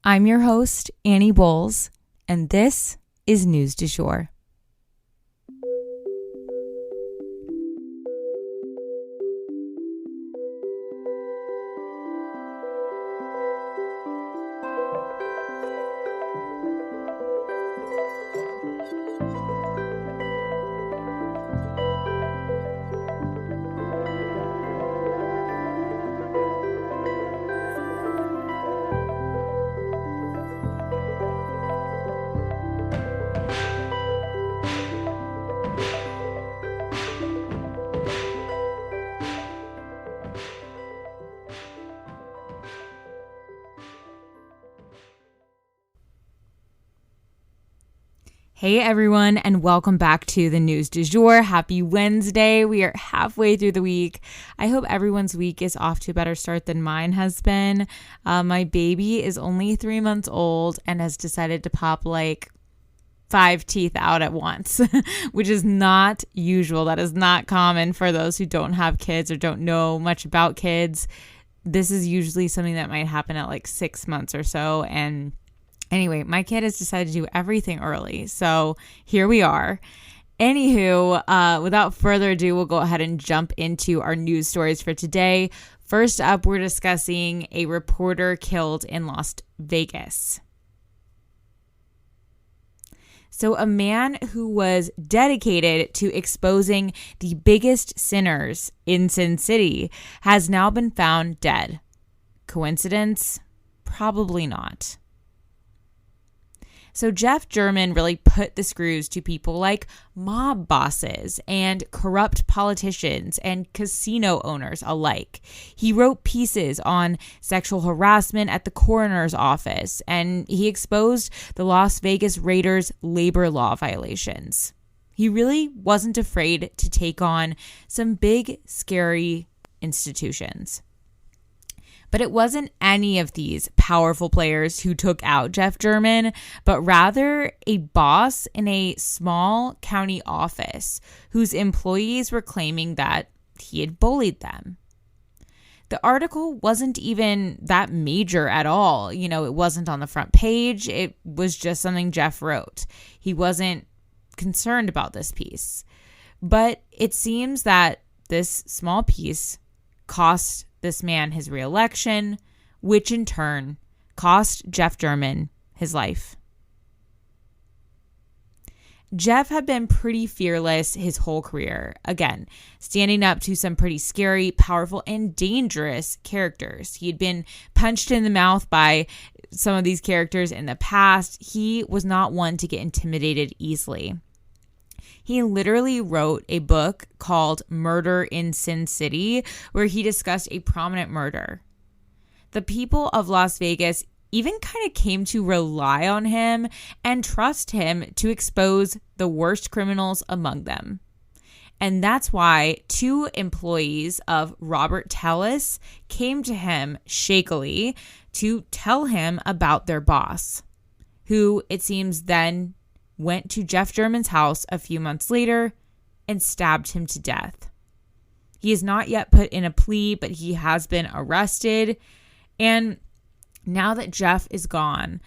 I'm your host, Annie Bowles, and this is News du Jour. Hey everyone, and welcome back to the News du Jour. Happy Wednesday. We are halfway through the week. I hope everyone's week is off to a better start than mine has been. My baby is only 3 months old and has decided to pop like 5 teeth out at once, which is not usual. That is not common for those who don't have kids or don't know much about kids. This is usually something that might happen at like 6 months or so, and anyway, my kid has decided to do everything early, so here we are. Anywho, without further ado, we'll go ahead and jump into our news stories for today. First up, we're discussing a reporter killed in Las Vegas. So a man who was dedicated to exposing the biggest sinners in Sin City has now been found dead. Coincidence? Probably not. So Jeff German really put the screws to people like mob bosses and corrupt politicians and casino owners alike. He wrote pieces on sexual harassment at the coroner's office, and he exposed the Las Vegas Raiders' labor law violations. He really wasn't afraid to take on some big, scary institutions. But it wasn't any of these powerful players who took out Jeff German, but rather a boss in a small county office whose employees were claiming that he had bullied them. The article wasn't even that major at all. You know, it wasn't on the front page. It was just something Jeff wrote. He wasn't concerned about this piece. But it seems that this small piece cost this man his reelection, which in turn cost Jeff German his life. Jeff had been pretty fearless his whole career, again, standing up to some pretty scary, powerful, and dangerous characters. He had been punched in the mouth by some of these characters in the past. He was not one to get intimidated easily. He literally wrote a book called Murder in Sin City, where he discussed a prominent murder. The people of Las Vegas even kind of came to rely on him and trust him to expose the worst criminals among them. And that's why 2 employees of Robert Tellis came to him shakily to tell him about their boss, who it seems then went to Jeff German's house a few months later and stabbed him to death. He is not yet put in a plea, but he has been arrested. And now that Jeff is gone,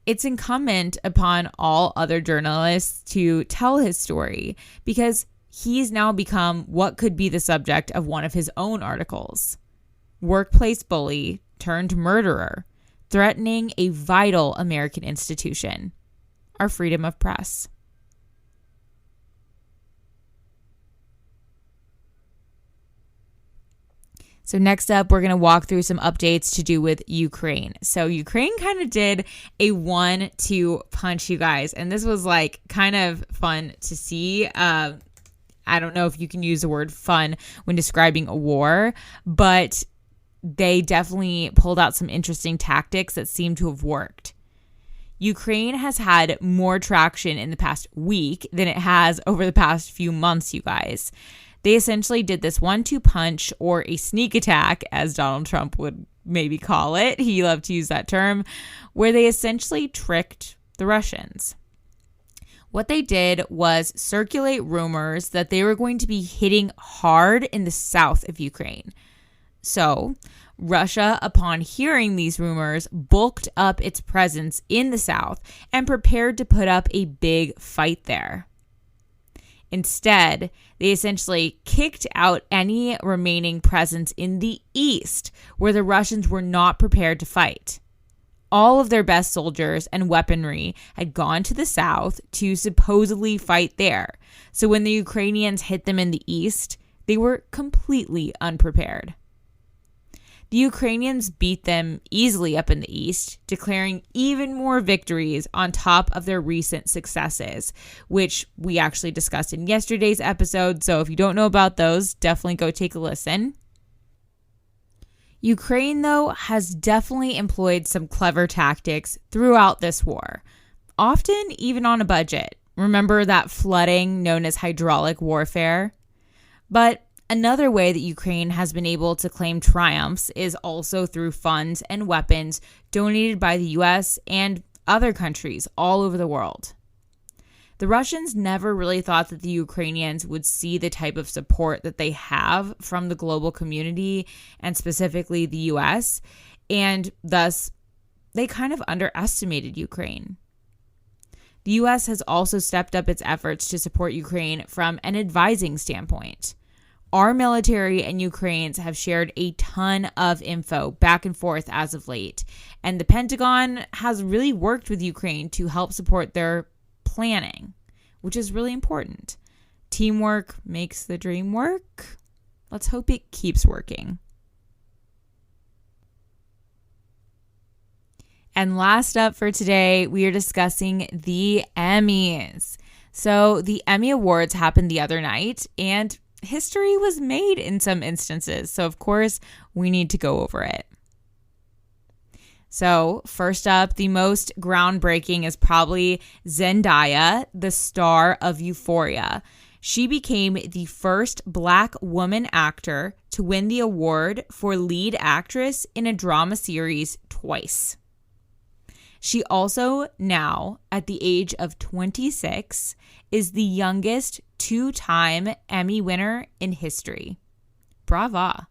it's incumbent upon all other journalists to tell his story, because he's now become what could be the subject of one of his own articles. Workplace bully turned murderer, threatening a vital American institution, our freedom of press. So next up, we're going to walk through some updates to do with Ukraine. So Ukraine kind of did a 1-2 punch, you guys. And this was like kind of fun to see. I don't know if you can use the word fun when describing a war, but they definitely pulled out some interesting tactics that seem to have worked. Ukraine has had more traction in the past week than it has over the past few months, you guys. They essentially did this 1-2 punch, or a sneak attack, as Donald Trump would maybe call it. He loved to use that term, where they essentially tricked the Russians. What they did was circulate rumors that they were going to be hitting hard in the south of Ukraine. So Russia, upon hearing these rumors, bulked up its presence in the south and prepared to put up a big fight there. Instead, they essentially kicked out any remaining presence in the east, where the Russians were not prepared to fight. All of their best soldiers and weaponry had gone to the south to supposedly fight there. So when the Ukrainians hit them in the east, they were completely unprepared. The Ukrainians beat them easily up in the east, declaring even more victories on top of their recent successes, which we actually discussed in yesterday's episode. So if you don't know about those, definitely go take a listen. Ukraine, though, has definitely employed some clever tactics throughout this war, often even on a budget. Remember that flooding known as hydraulic warfare? But another way that Ukraine has been able to claim triumphs is also through funds and weapons donated by the US and other countries all over the world. The Russians never really thought that the Ukrainians would see the type of support that they have from the global community and specifically the US, and thus they kind of underestimated Ukraine. The US has also stepped up its efforts to support Ukraine from an advising standpoint. Our military and Ukraine's have shared a ton of info back and forth as of late, and the Pentagon has really worked with Ukraine to help support their planning, which is really important. Teamwork makes the dream work. Let's hope it keeps working. And last up for today, we are discussing the Emmys. So the Emmy Awards happened the other night, and history was made in some instances. So of course, we need to go over it. So first up, the most groundbreaking is probably Zendaya, the star of Euphoria. She became the first Black woman actor to win the award for lead actress in a drama series twice. She also now, at the age of 26, is the youngest two-time Emmy winner in history. Brava.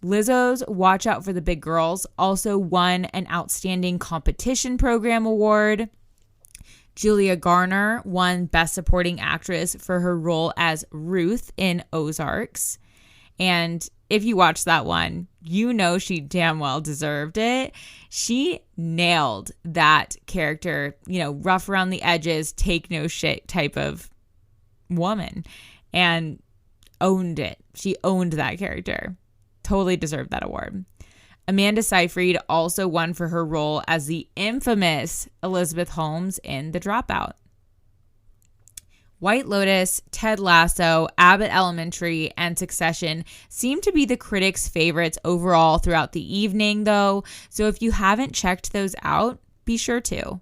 Lizzo's Watch Out for the Big Girls also won an Outstanding Competition Program award. Julia Garner won Best Supporting Actress for her role as Ruth in Ozarks. And if you watch that one, you know she damn well deserved it. She nailed that character, rough around the edges, take no shit type of woman, and owned it. She owned that character. Totally deserved that award. Amanda Seyfried also won for her role as the infamous Elizabeth Holmes in The Dropout. White Lotus, Ted Lasso, Abbott Elementary, and Succession seem to be the critics' favorites overall throughout the evening, though. So if you haven't checked those out, be sure to.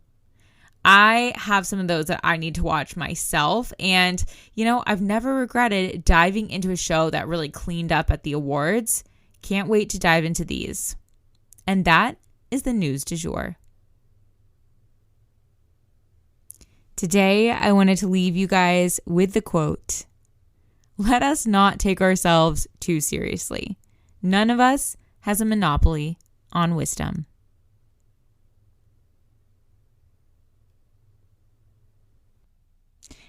I have some of those that I need to watch myself. And, I've never regretted diving into a show that really cleaned up at the awards. Can't wait to dive into these. And that is the news du jour. Today, I wanted to leave you guys with the quote: "Let us not take ourselves too seriously. None of us has a monopoly on wisdom."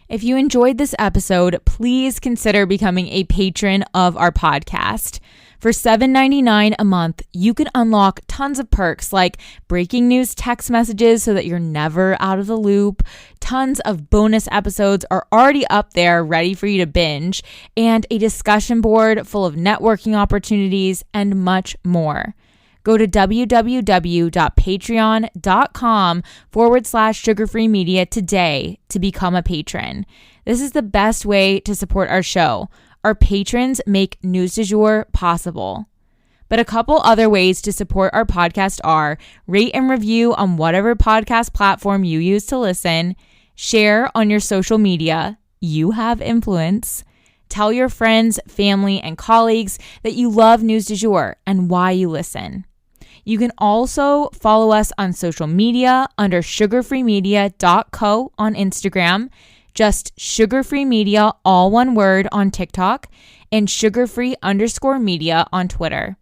If you enjoyed this episode, please consider becoming a patron of our podcast. For $7.99 a month, you can unlock tons of perks like breaking news text messages so that you're never out of the loop. Tons of bonus episodes are already up there ready for you to binge, and a discussion board full of networking opportunities and much more. Go to www.patreon.com/sugarfreemedia today to become a patron. This is the best way to support our show. Our patrons make News du Jour possible. But a couple other ways to support our podcast are rate and review on whatever podcast platform you use to listen, share on your social media, you have influence, tell your friends, family, and colleagues that you love News du Jour and why you listen. You can also follow us on social media under sugarfreemedia.co on Instagram. Just Sugar-Free Media, all one word, on TikTok, and sugarfree_media on Twitter.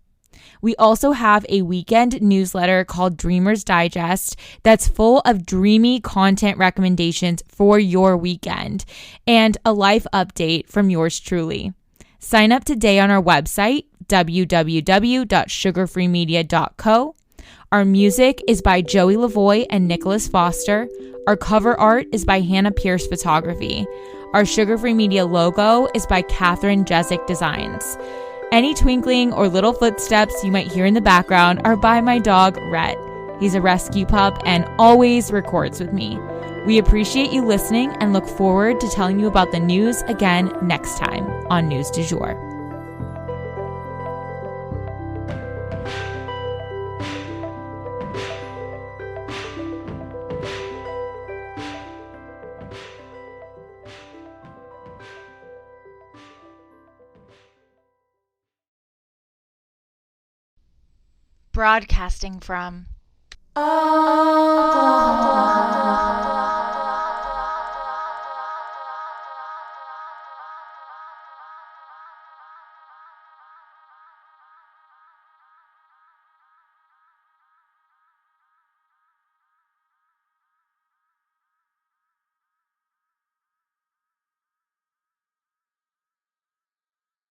We also have a weekend newsletter called Dreamers Digest that's full of dreamy content recommendations for your weekend and a life update from yours truly. Sign up today on our website, www.sugarfreemedia.co. Our music is by Joey Lavoie and Nicholas Foster. Our cover art is by Hannah Pierce Photography. Our Sugar-Free Media logo is by Catherine Jezik Designs. Any twinkling or little footsteps you might hear in the background are by my dog, Rhett. He's a rescue pup and always records with me. We appreciate you listening and look forward to telling you about the news again next time on News du Jour. Broadcasting from Oklahoma.